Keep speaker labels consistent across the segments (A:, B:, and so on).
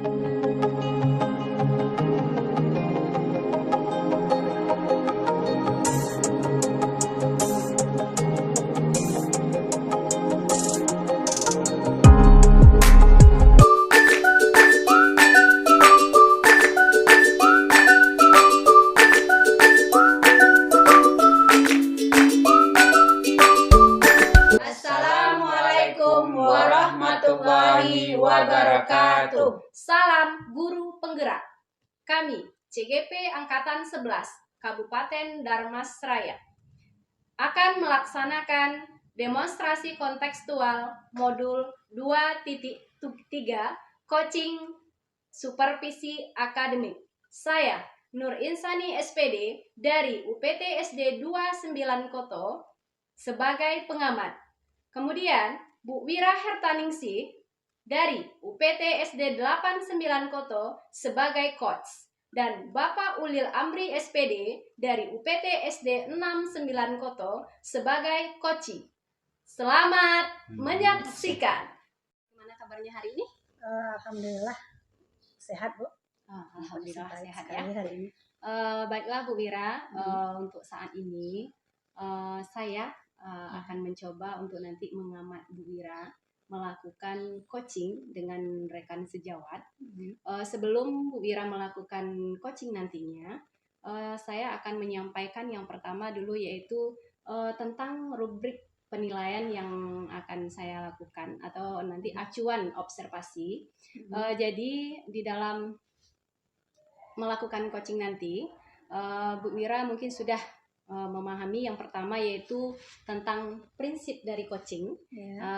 A: Assalamualaikum warahmatullahi wabarakatuh.
B: Salam Guru Penggerak. Kami CGP Angkatan 11 Kabupaten Darmasraya akan melaksanakan demonstrasi kontekstual modul 2.3 coaching supervisi akademik. Saya Nur Insani SPD dari UPT SD 29 Koto sebagai pengamat. Kemudian Bu Wira Hertaningsih dari UPT SD 89 Koto sebagai coach, dan Bapak Ulil Amri SPD dari UPT SD 69 Koto sebagai coachee. Selamat menyaksikan. Gimana kabarnya hari ini?
A: Alhamdulillah sehat, Bu.
B: Alhamdulillah sehat ya.
A: Hari ini.
B: Baiklah Bu Wira, untuk saat ini saya akan mencoba untuk nanti mengamat Bu Wira melakukan coaching dengan rekan sejawat. Sebelum Bu Wira melakukan coaching nantinya, saya akan menyampaikan yang pertama dulu, yaitu tentang rubrik penilaian yang akan saya lakukan atau nanti acuan observasi. Jadi di dalam melakukan coaching nanti, Bu Wira mungkin sudah memahami yang pertama, yaitu tentang prinsip dari coaching.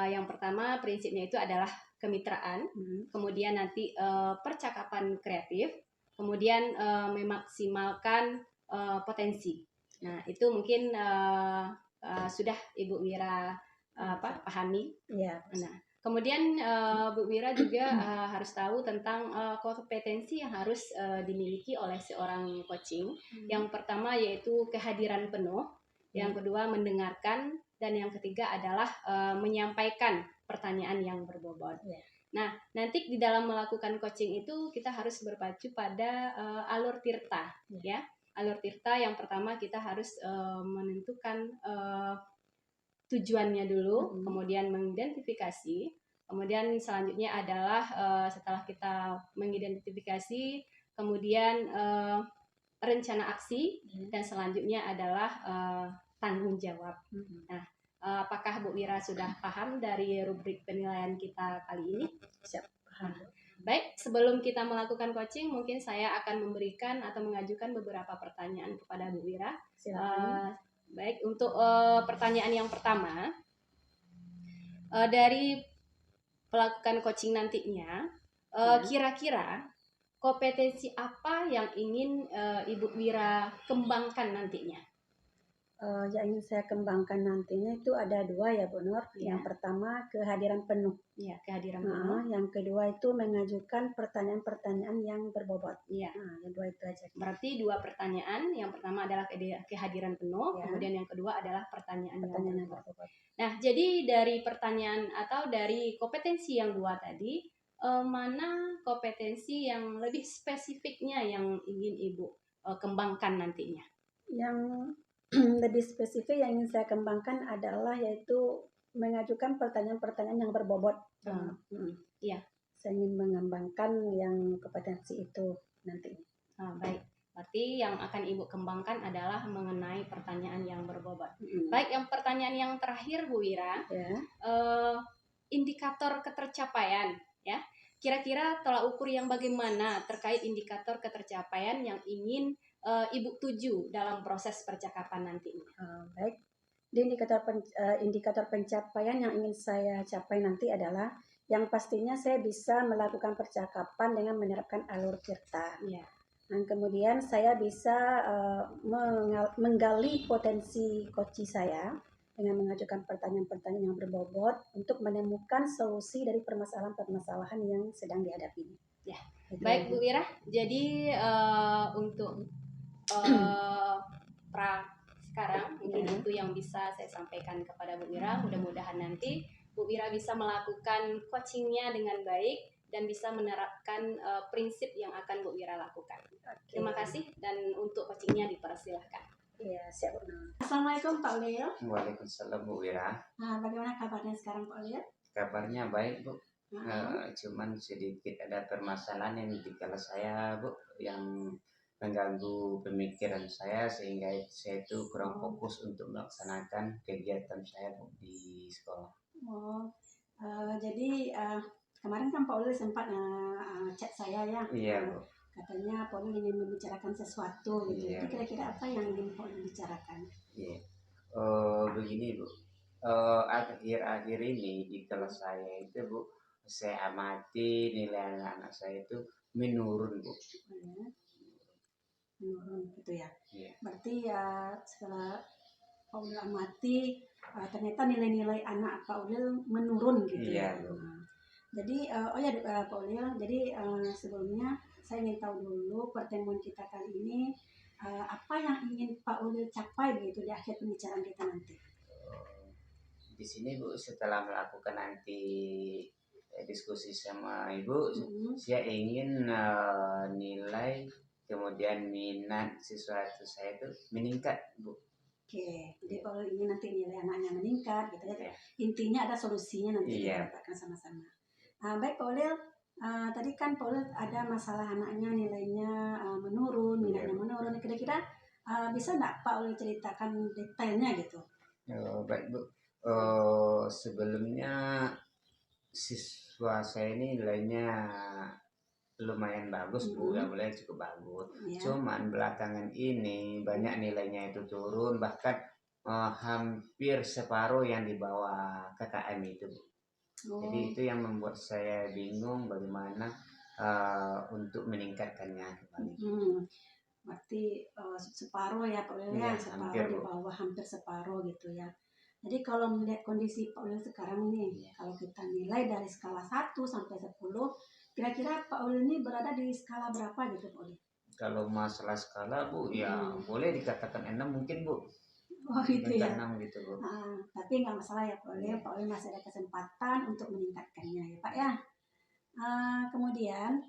B: Yang pertama prinsipnya itu adalah kemitraan, kemudian nanti percakapan kreatif, kemudian memaksimalkan potensi. Nah itu mungkin sudah Ibu Wira pahami. Nah kemudian Bu Wira juga harus tahu tentang kompetensi yang harus dimiliki oleh seorang coaching. Yang pertama yaitu kehadiran penuh, yang kedua mendengarkan, dan yang ketiga adalah menyampaikan pertanyaan yang berbobot. Nah nanti di dalam melakukan coaching itu kita harus berpacu pada alur tirta, ya. Alur tirta yang pertama kita harus menentukan tujuannya dulu, kemudian mengidentifikasi, kemudian selanjutnya adalah setelah kita mengidentifikasi, kemudian rencana aksi, dan selanjutnya adalah tanggung jawab. Nah, apakah Bu Wira sudah paham dari rubrik penilaian kita kali ini?
A: Siap, paham.
B: Baik, sebelum kita melakukan coaching, mungkin saya akan memberikan atau mengajukan beberapa pertanyaan kepada Bu Wira. Baik, untuk pertanyaan yang pertama, dari melakukan coaching nantinya, kira-kira kompetensi apa yang ingin Ibu Wira kembangkan nantinya?
A: Yang ingin saya kembangkan nantinya itu ada dua ya, Bu Nur. Yang pertama kehadiran penuh.
B: Kehadiran penuh.
A: Yang kedua itu mengajukan pertanyaan-pertanyaan yang berbobot. Yang dua itu aja.
B: Berarti dua pertanyaan. Yang pertama adalah kehadiran penuh, kemudian yang kedua adalah pertanyaan yang berbobot. Nah, jadi dari pertanyaan atau dari kompetensi yang dua tadi, mana kompetensi yang lebih spesifiknya yang ingin Ibu kembangkan nantinya?
A: Yang lebih spesifik yang ingin saya kembangkan adalah yaitu mengajukan pertanyaan-pertanyaan yang berbobot. Saya ingin mengembangkan yang kompetensi itu nanti.
B: Baik, berarti yang akan Ibu kembangkan adalah mengenai pertanyaan yang berbobot. Baik, yang pertanyaan yang terakhir Bu Wira, indikator ketercapaian, ya. Kira-kira tolak ukur yang bagaimana terkait indikator ketercapaian yang ingin Ibu tuju dalam proses percakapan nantinya?
A: Baik, di indikator pencapaian yang ingin saya capai nanti adalah yang pastinya saya bisa melakukan percakapan dengan menerapkan alur tirta. Dan kemudian saya bisa menggali potensi coachee saya dengan mengajukan pertanyaan-pertanyaan yang berbobot untuk menemukan solusi dari permasalahan-permasalahan yang sedang dihadapi.
B: Baik Bu Wira, jadi untuk sekarang mungkin itu yang bisa saya sampaikan kepada Bu Wira. Mudah-mudahan nanti Bu Wira bisa melakukan coachingnya dengan baik dan bisa menerapkan prinsip yang akan Bu Wira lakukan. Terima kasih, dan untuk coachingnya dipersilahkan.
A: Iya, siap. Assalamualaikum Pak Ulil.
C: Waalaikumsalam Bu Wira.
A: Bagaimana kabarnya sekarang Pak Ulil?
C: Kabarnya baik Bu. Cuman sedikit ada permasalahan yang dikala saya Bu, yang mengganggu pemikiran saya sehingga saya itu kurang fokus untuk melaksanakan kegiatan saya Bu di sekolah.
A: Jadi kemarin kan Pak Ulil sempat chat saya ya.
C: Iya Bu.
A: Katanya Pak Ulil ingin membicarakan sesuatu gitu.
C: Iya.
A: Jadi kira-kira apa yang ingin Pak Ulil bicarakan?
C: Iya. Begini Bu. Akhir-akhir ini di kelas saya itu Bu, saya amati nilai anak-anak saya itu menurun Bu.
A: Menurun gitu ya.
C: Iya.
A: Berarti setelah Pak Ulil amati ternyata nilai-nilai anak Pak Ulil menurun gitu.
C: Iya,
A: ya. Jadi Pak Ulil, jadi sebelumnya saya ingin tahu dulu pertemuan kita kali ini apa yang ingin Pak Ulil capai begitu di akhir pembicaraan kita nanti.
C: Di sini Bu, setelah melakukan nanti diskusi sama Ibu, saya ingin nilai kemudian minat siswa saya itu meningkat Bu.
A: Oke, jadi Pak Ulil ingin nanti nilai anaknya meningkat gitu ya. Intinya ada solusinya nanti kita dapatkan sama-sama. Baik Pak Ulil, tadi kan Pak Ulil ada masalah anaknya nilainya menurun, minatnya menurun. Kira-kira bisa nggak Pak Ulil ceritakan detailnya gitu?
C: Baik Bu. Sebelumnya siswa saya ini nilainya lumayan bagus Bu, ya mulai cukup bagus. Cuman belakangan ini banyak nilainya itu turun, bahkan hampir separuh yang di bawah KKM itu Bu. Jadi itu yang membuat saya bingung bagaimana untuk meningkatkannya kembali.
A: Berarti separuh ya Pak Ulil ya, separuh di bawah, hampir separuh gitu ya. Jadi kalau melihat kondisi Pak Ulil sekarang nih, kalau kita nilai dari skala 1 sampai 10, kira-kira Pak Ulil ini berada di skala berapa gitu Pak Ulil?
C: Kalau masalah skala Bu, ya boleh dikatakan 6 mungkin Bu.
A: Gitu ya.
C: 6 gitu Bu.
A: Tapi nggak masalah ya Pak Ulil, Pak Ulil masih ada kesempatan untuk meningkatkannya ya Pak ya. Kemudian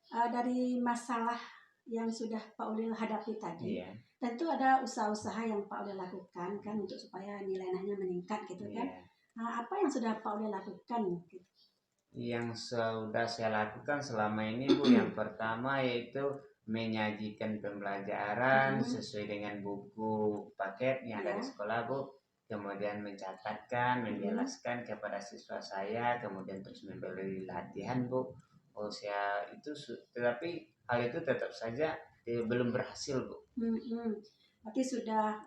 A: dari masalah yang sudah Pak Ulil hadapi tadi, tentu ada usaha-usaha yang Pak Ulil lakukan kan untuk supaya nilai anaknya meningkat gitu kan. Apa yang sudah Pak Ulil lakukan gitu?
C: Yang sudah saya lakukan selama ini Bu, yang pertama yaitu menyajikan pembelajaran sesuai dengan buku paket yang ada di sekolah Bu. Kemudian mencatatkan, menjelaskan kepada siswa saya, kemudian terus memberi latihan Bu. Saya itu tetapi hal itu tetap saja belum berhasil Bu.
A: Berarti sudah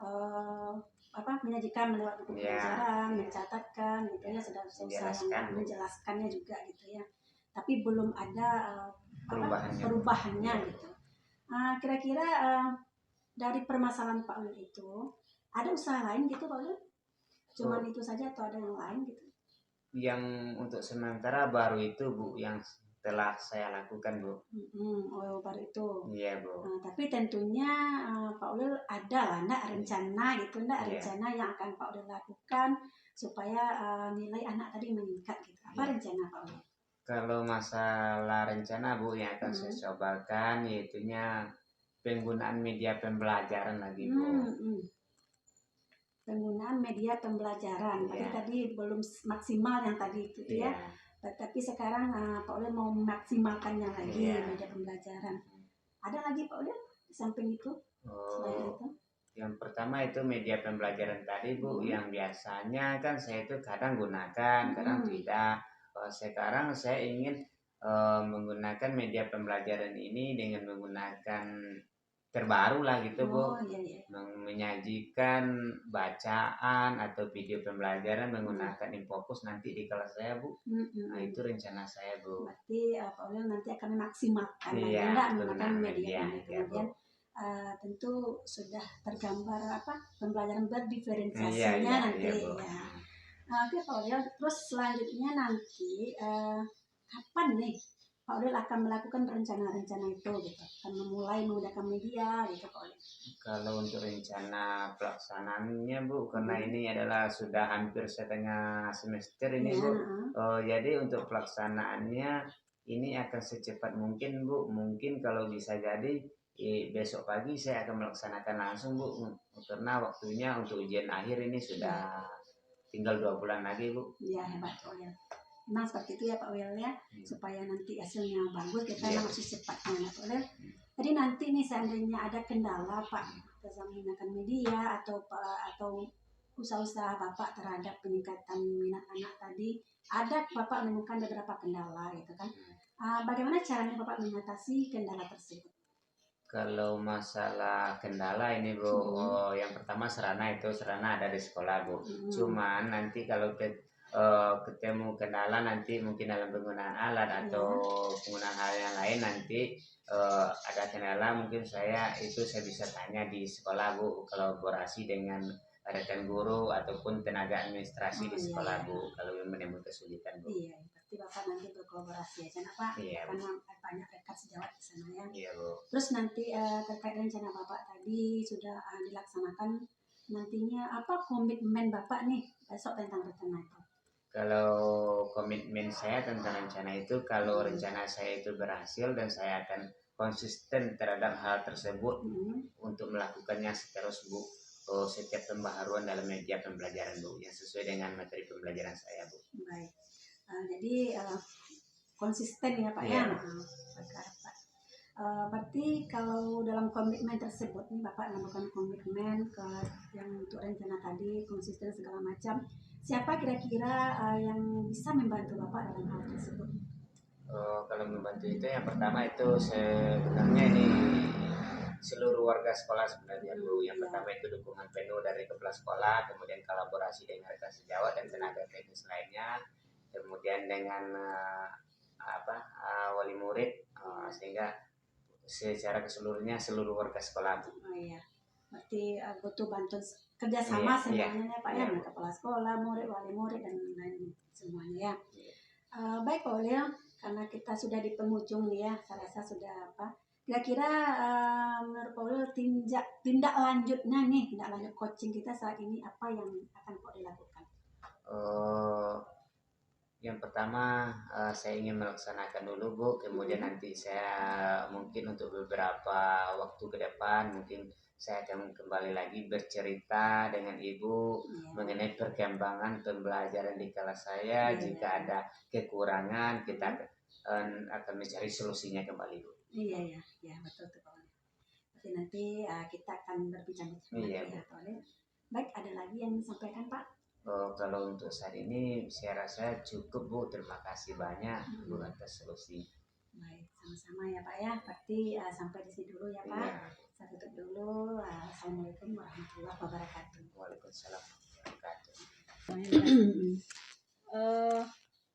A: menyajikan lewat buku pelajaran, mencatatkan gitu ya, sudah usaha menjelaskannya juga gitu ya. Tapi belum ada perubahannya gitu. Kira-kira dari permasalahan Pak Ulil itu ada usaha lain gitu Pak Ulil? Cuman itu saja atau ada yang lain gitu?
C: Yang untuk sementara baru itu Bu, yang telah saya lakukan Bu.
A: Baru itu.
C: Iya Bu.
A: Tapi tentunya Pak Ulil ada lah rencana gitu, rencana yang akan Pak Ulil lakukan supaya nilai anak tadi meningkat gitu. Apa rencana Pak Ulil?
C: Kalau masalah rencana Bu, yang akan saya cobakan yaitunya penggunaan media pembelajaran lagi Bu.
A: Penggunaan media pembelajaran. Berarti tadi belum maksimal yang tadi itu ya. Tapi sekarang Pak Ulil mau memaksimalkannya lagi media pembelajaran. Ada lagi Pak Ulil di samping itu? Selain itu?
C: Yang pertama itu media pembelajaran tadi Bu, yang biasanya kan saya itu kadang gunakan, kadang tidak. Sekarang saya ingin menggunakan media pembelajaran ini dengan menggunakan terbaru lah gitu Bu. Menyajikan bacaan atau video pembelajaran menggunakan Infocus nanti di kelas saya Bu. Nah itu rencana saya Bu.
A: Berarti Pak Ulil nanti akan memaksimalkan menggunakan media. Kemudian tentu sudah tergambar pembelajaran berdiferensiasinya nanti ya. Oke Pak Ulil, terus selanjutnya nanti kapan nih Pak Ulil akan melakukan rencana-rencana itu gitu, akan memulai menggunakan media gitu Pak Ulil?
C: Kalau untuk rencana pelaksanaannya Bu, karena ini adalah sudah hampir setengah semester ini Bu, jadi untuk pelaksanaannya ini akan secepat mungkin Bu. Mungkin kalau bisa jadi besok pagi saya akan melaksanakan langsung Bu, karena waktunya untuk ujian akhir ini sudah tinggal 2 bulan lagi Bu.
A: Iya, hebat Pak Wil. Memang seperti itu ya Pak Wil ya, supaya nanti hasilnya bagus kita harus secepatnya Pak Wil. Jadi nanti nih seandainya ada kendala Pak dalam menggunakan media atau usaha-usaha Bapak terhadap peningkatan minat anak tadi, ada Bapak menemukan beberapa kendala gitu kan. Bagaimana caranya Bapak mengatasi kendala tersebut?
C: Kalau masalah kendala ini Bu, yang pertama sarana ada di sekolah Bu. Cuman nanti kalau ketemu kendala nanti mungkin dalam penggunaan alat atau penggunaan hal yang lain nanti ada kendala mungkin saya bisa tanya di sekolah Bu, kolaborasi dengan rekan guru ataupun tenaga administrasi di sekolah Bu kalau menemukan kesulitan Bu.
A: Iya, pasti Bapak nanti berkolaborasi ya kenapa? Karena banyak rekan sejawat di sana ya.
C: Iya Bu.
A: Terus nanti terkait rencana Bapak tadi sudah dilaksanakan, nantinya apa komitmen Bapak nih besok tentang rencana itu?
C: Kalau komitmen saya tentang rencana itu, kalau rencana saya itu berhasil dan saya akan konsisten terhadap hal tersebut untuk melakukannya terus Bu, setiap pembaharuan dalam media pembelajaran Bu, yang sesuai dengan materi pembelajaran saya Bu.
A: Baik, jadi konsisten ya Pak ya. Berarti kalau dalam komitmen tersebut nih Bapak melakukan komitmen ke yang untuk rencana tadi konsisten segala macam, siapa kira-kira yang bisa membantu Bapak dalam hal tersebut?
C: Kalau membantu itu yang pertama itu sebenarnya ini seluruh warga sekolah sebenarnya Bu. Yang pertama itu dukungan penuh dari kepala sekolah, kemudian kolaborasi dengan rekan sejawat dan tenaga teknis lainnya, kemudian dengan wali murid, sehingga secara keseluruhannya seluruh warga sekolah Bu.
A: Oh iya, berarti butuh bantuan kerjasama semuanya Pak ya, kepala sekolah, murid, wali murid dan lain semuanya ya. Baik Pak Ulil, karena kita sudah di penghujung nih ya, saya rasa sudah kira-kira menurut Pak Ulil tindak lanjutnya nih, tindak lanjut coaching kita saat ini apa yang akan Pak Ulil lakukan?
C: Yang pertama saya ingin melaksanakan dulu Bu, kemudian nanti saya mungkin untuk beberapa waktu ke depan mungkin saya akan kembali lagi bercerita dengan Ibu mengenai perkembangan pembelajaran di kelas saya. Jika ada kekurangan kita akan mencari solusinya kembali Bu.
A: Iya betul Pak Ulil. Jadi nanti kita akan berbincang-bincang ya Pak Ulil. Baik, ada lagi yang disampaikan Pak?
C: Kalau untuk saat ini saya rasa cukup Bu, terima kasih banyak Bu atas solusi.
A: Baik, sama-sama ya Pak ya. Berarti sampai di sini dulu ya Pak. Saya tutup dulu. Assalamualaikum warahmatullahi wabarakatuh.
C: Waalaikumsalam warahmatullahi
B: wabarakatuh.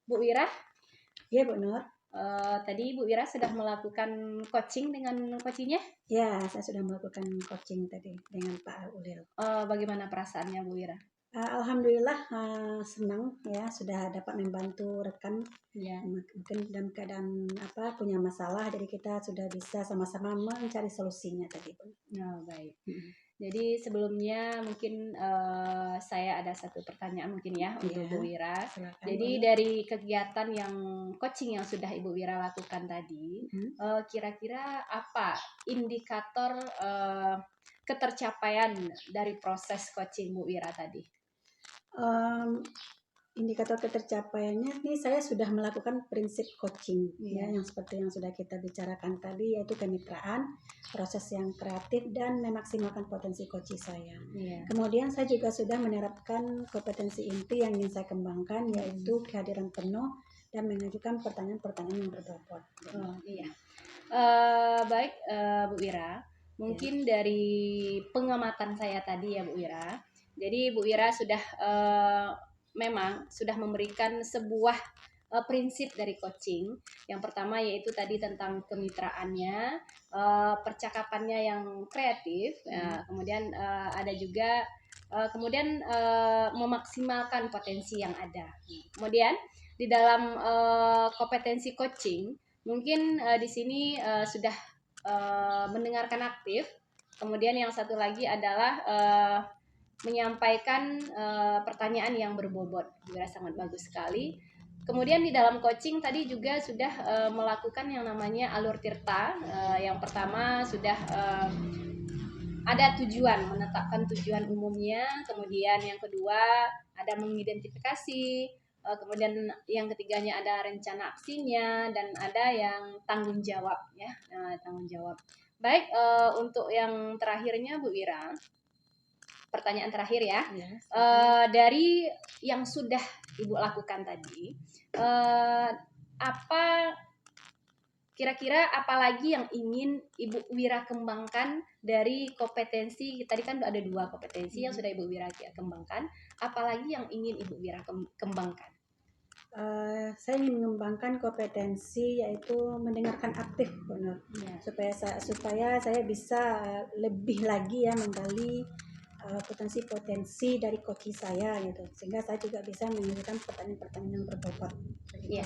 B: Bu Wira?
A: Iya Bu Nur.
B: Tadi Bu Wira sudah melakukan coaching dengan coachingnya?
A: Ya, saya sudah melakukan coaching tadi dengan Pak Ulil.
B: Bagaimana perasaannya Bu Wira?
A: Alhamdulillah senang ya sudah dapat membantu rekan mungkin dalam keadaan punya masalah, jadi kita sudah bisa sama-sama mencari solusinya tadi pun.
B: Baik. Jadi sebelumnya mungkin saya ada satu pertanyaan mungkin ya untuk Bu Wira.
A: Silakan,
B: jadi dari kegiatan yang coaching yang sudah Ibu Wira lakukan tadi, kira-kira apa indikator ketercapaian dari proses coaching Bu Wira tadi?
A: Indikator ketercapaiannya nih saya sudah melakukan prinsip coaching ya yang seperti yang sudah kita bicarakan tadi, yaitu kemitraan, proses yang kreatif dan memaksimalkan potensi coaching saya. Kemudian saya juga sudah menerapkan kompetensi inti yang ingin saya kembangkan, yaitu kehadiran penuh dan mengajukan pertanyaan-pertanyaan yang berbobot.
B: Baik Bu Wira, mungkin dari pengamatan saya tadi ya Bu Wira. Jadi Bu Wira sudah memang sudah memberikan sebuah prinsip dari coaching. Yang pertama yaitu tadi tentang kemitraannya, percakapannya yang kreatif, kemudian ada juga kemudian memaksimalkan potensi yang ada. Kemudian di dalam kompetensi coaching, mungkin di sini sudah mendengarkan aktif. Kemudian yang satu lagi adalah menyampaikan pertanyaan yang berbobot. Sangat bagus sekali. Kemudian di dalam coaching tadi juga sudah melakukan yang namanya alur tirta. Yang pertama sudah ada tujuan, menetapkan tujuan umumnya. Kemudian yang kedua ada mengidentifikasi. Kemudian yang ketiganya ada rencana aksinya dan ada yang tanggung jawab ya, tanggung jawab. Baik, untuk yang terakhirnya Bu Wira, pertanyaan terakhir ya.
A: Yes.
B: Dari yang sudah Ibu lakukan tadi, apa kira-kira apalagi yang ingin Ibu Wira kembangkan dari kompetensi, tadi kan ada 2 kompetensi yang sudah Ibu Wira kembangkan, apalagi yang ingin Ibu Wira kembangkan?
A: Saya ingin mengembangkan kompetensi yaitu mendengarkan aktif, benar.
B: Ya.
A: Supaya saya bisa lebih lagi ya menggali potensi-potensi dari koki saya gitu, sehingga saya juga bisa mengajukan pertanyaan-pertanyaan yang berbobot.
B: Iya.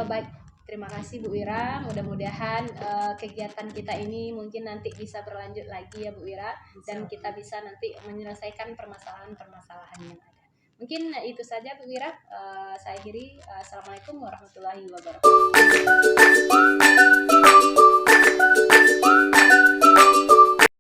B: Baik, terima kasih Bu Wira. Mudah-mudahan kegiatan kita ini mungkin nanti bisa berlanjut lagi ya Bu Wira, dan kita bisa nanti menyelesaikan permasalahan-permasalahan yang ada. Mungkin itu saja Bu Wira. Saya akhiri. Assalamualaikum warahmatullahi wabarakatuh.